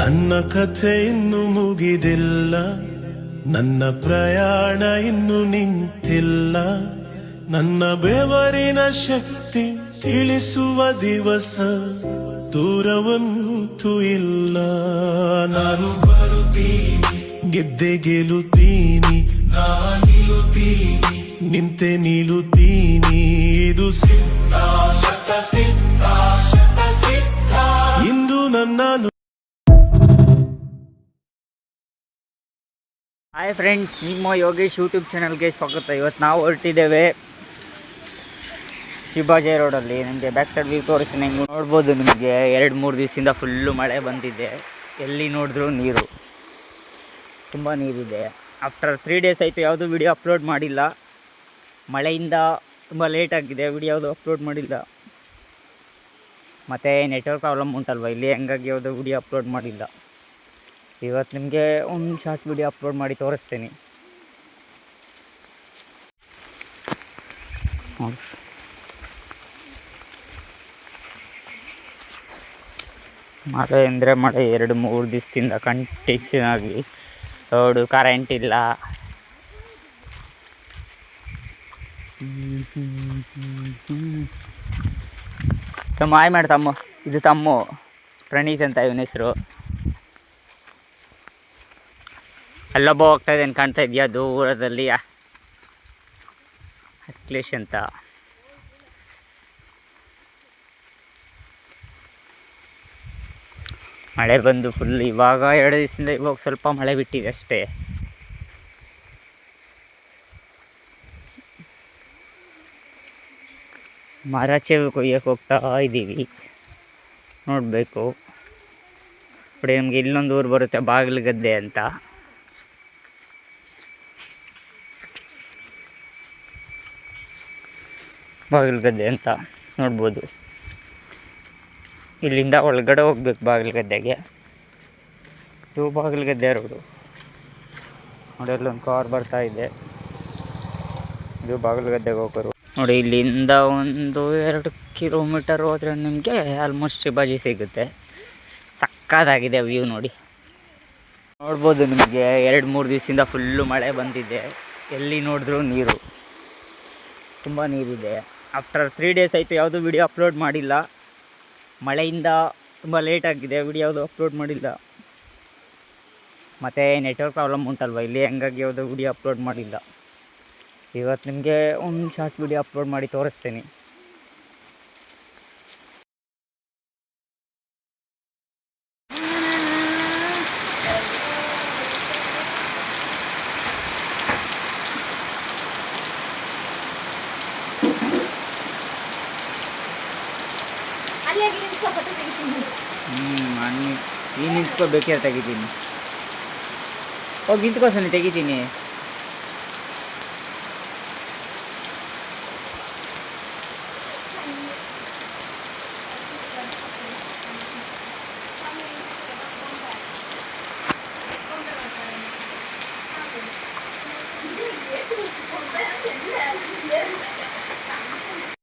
ನನ್ನ ಕಥೆ ಇನ್ನು ಮುಗಿದಿಲ್ಲ, ನನ್ನ ಪ್ರಯಾಣ ಇನ್ನು ನಿಂತಿಲ್ಲ. ನನ್ನ ಬೆವರಿನ ಶಕ್ತಿ ತಿಳಿಸುವ ದಿವಸ ದೂರವಂತೂ ಇಲ್ಲ. ನಾನು ಬರುತ್ತೀನಿ, ಗೆದ್ದೆ ಗೆಲ್ಲುತ್ತೀನಿ, ನಿಲ್ಲುತ್ತೀನಿ, ನಿಂತೆ ನಿಲ್ಲುತ್ತೀನಿ. ಇದು ಸಿದ್ಧ, ಶತ ಸಿದ್ಧ, ಶತ ಸಿದ್ಧ. ಇಂದು ನನ್ನ ಹಾಯ್ ಫ್ರೆಂಡ್ಸ್, ನಿಮ್ಮ ಯೋಗೇಶ್ ಯೂಟ್ಯೂಬ್ ಚಾನಲ್ಗೆ ಸ್ವಾಗತ. ಇವತ್ತು ನಾವು ಹೊರಟಿದ್ದೇವೆ ಶಿವಾಜಿ ರೋಡಲ್ಲಿ. ನಿಮಗೆ ಬ್ಯಾಕ್ ಸೈಡ್ ವ್ಯೂ ತೋರಿಸ್ತೀನಿ. ನೀವು ನೋಡ್ಬೋದು, ನಿಮಗೆ 2-3 ದಿವಸದಿಂದ ಫುಲ್ಲು ಮಳೆ ಬಂದಿದೆ. ಎಲ್ಲಿ ನೋಡಿದ್ರೂ ನೀರು, ತುಂಬ ನೀರಿದೆ. ಆಫ್ಟರ್ 3 ಡೇಸ್ ಆಯಿತು ಯಾವುದೂ ವಿಡಿಯೋ ಅಪ್ಲೋಡ್ ಮಾಡಿಲ್ಲ. ಮಳೆಯಿಂದ ತುಂಬ ಲೇಟ್ ಆಗಿದೆ, ವಿಡಿಯೋ ಯಾವುದು ಅಪ್ಲೋಡ್ ಮಾಡಿಲ್ಲ. ಮತ್ತು ನೆಟ್ವರ್ಕ್ ಪ್ರಾಬ್ಲಮ್ ಉಂಟಲ್ವ ಇಲ್ಲಿ, ಹಂಗಾಗಿ ಯಾವುದೋ ವಿಡಿಯೋ ಅಪ್ಲೋಡ್ ಮಾಡಿಲ್ಲ. ಇವತ್ತು ನಿಮಗೆ ಒಂದು ಶಾರ್ಟ್ ವಿಡಿಯೋ ಅಪ್ಲೋಡ್ ಮಾಡಿ ತೋರಿಸ್ತೀನಿ. ಮಳೆ ಅಂದರೆ ಮಳೆ 2-3 ದಿವಸದಿಂದ ಕಂಟಿನ್ಯೂ ಆಗಿ. ರೋಡು, ಕರೆಂಟ್ ಇಲ್ಲ. ತಮ್ಮ ಹಾಯ್ ಮಾಡಿ ತಮ್ಮ. ಇದು ತಮ್ಮ ಪ್ರಣೀತ್ ಅಂತ ಇವನ ಹೆಸರು. ಅಲ್ಲೊಬ್ಬ ಹೋಗ್ತಾ ಇದ್ದೇನೆ, ಕಾಣ್ತಾ ಇದೆಯಾ ದೂರದಲ್ಲಿ, ಅಖಿಲೇಶ್ ಅಂತ. ಮಳೆ ಬಂದು ಫುಲ್ ಇವಾಗ 2 ದಿವಸದಿಂದ ಇವಾಗ ಸ್ವಲ್ಪ ಮಳೆ ಬಿಟ್ಟಿದೆ ಅಷ್ಟೇ. ಮರ ಚೆವು ಕೊಯ್ಯಕ್ಕೆ ಹೋಗ್ತಾ ಇದ್ದೀವಿ, ನೋಡಬೇಕು. ನೋಡಿ, ನಮಗೆ ಇಲ್ಲೊಂದು ಊರು ಬರುತ್ತೆ ಬಾಗಿಲುಗದ್ದೆ ಅಂತ. ಬಾಗಿಲುಗದ್ದೆ ಅಂತ ನೋಡ್ಬೋದು. ಇಲ್ಲಿಂದ ಒಳಗಡೆ ಹೋಗ್ಬೇಕು ಬಾಗಿಲುಗದ್ದೆಗೆ. ಇದು ಬಾಗಿಲುಗದ್ದೆ ರೋಡು. ನೋಡಿ, ಅಲ್ಲೊಂದು ಕಾರ್ ಬರ್ತಾ ಇದೆ. ಇದು ಬಾಗಿಲುಗದ್ದೆಗೆ ಹೋಗೋರು. ನೋಡಿ, ಇಲ್ಲಿಂದ 1-2 ಕಿಲೋಮೀಟರ್ ಹೋದರೆ ನಿಮಗೆ ಆಲ್ಮೋಸ್ಟ್ ಶಿವಾಜಿ ಸಿಗುತ್ತೆ. ಸಕ್ಕತ್ತಾಗಿದೆ ವ್ಯೂ ನೋಡಿ. ನೋಡ್ಬೋದು, ನಿಮಗೆ 2-3 ದಿವಸದಿಂದ ಫುಲ್ಲು ಮಳೆ ಬಂದಿದೆ. ಎಲ್ಲಿ ನೋಡಿದ್ರೂ ನೀರು, ತುಂಬ ನೀರಿದೆ. ಆಫ್ಟರ್ 3 ಡೇಸ್ ಆಯಿತು ಯಾವುದೂ ವಿಡಿಯೋ ಅಪ್ಲೋಡ್ ಮಾಡಿಲ್ಲ. ಮಳೆಯಿಂದ ತುಂಬ ಲೇಟ್ ಆಗಿದೆ, ವಿಡಿಯೋ ಯಾವುದು ಅಪ್ಲೋಡ್ ಮಾಡಿಲ್ಲ. ಮತ್ತು ನೆಟ್ವರ್ಕ್ ಪ್ರಾಬ್ಲಮ್ ಉಂಟಲ್ವ ಇಲ್ಲಿ, ಹಂಗಾಗಿ ಯಾವುದೋ ವಿಡಿಯೋ ಅಪ್ಲೋಡ್ ಮಾಡಿಲ್ಲ. ಇವತ್ತು ನಿಮಗೆ ಒಂದು ಶಾರ್ಟ್ ವಿಡಿಯೋ ಅಪ್ಲೋಡ್ ಮಾಡಿ ತೋರಿಸ್ತೀನಿ. ನೀನು ನಿಂತ್ಕೋಬೇಕೇ ತೆಗಿತೀನಿ. ಹೋಗಿ ನಿಂತ್ಕೋಸನೆ ತೆಗಿತೀನಿ.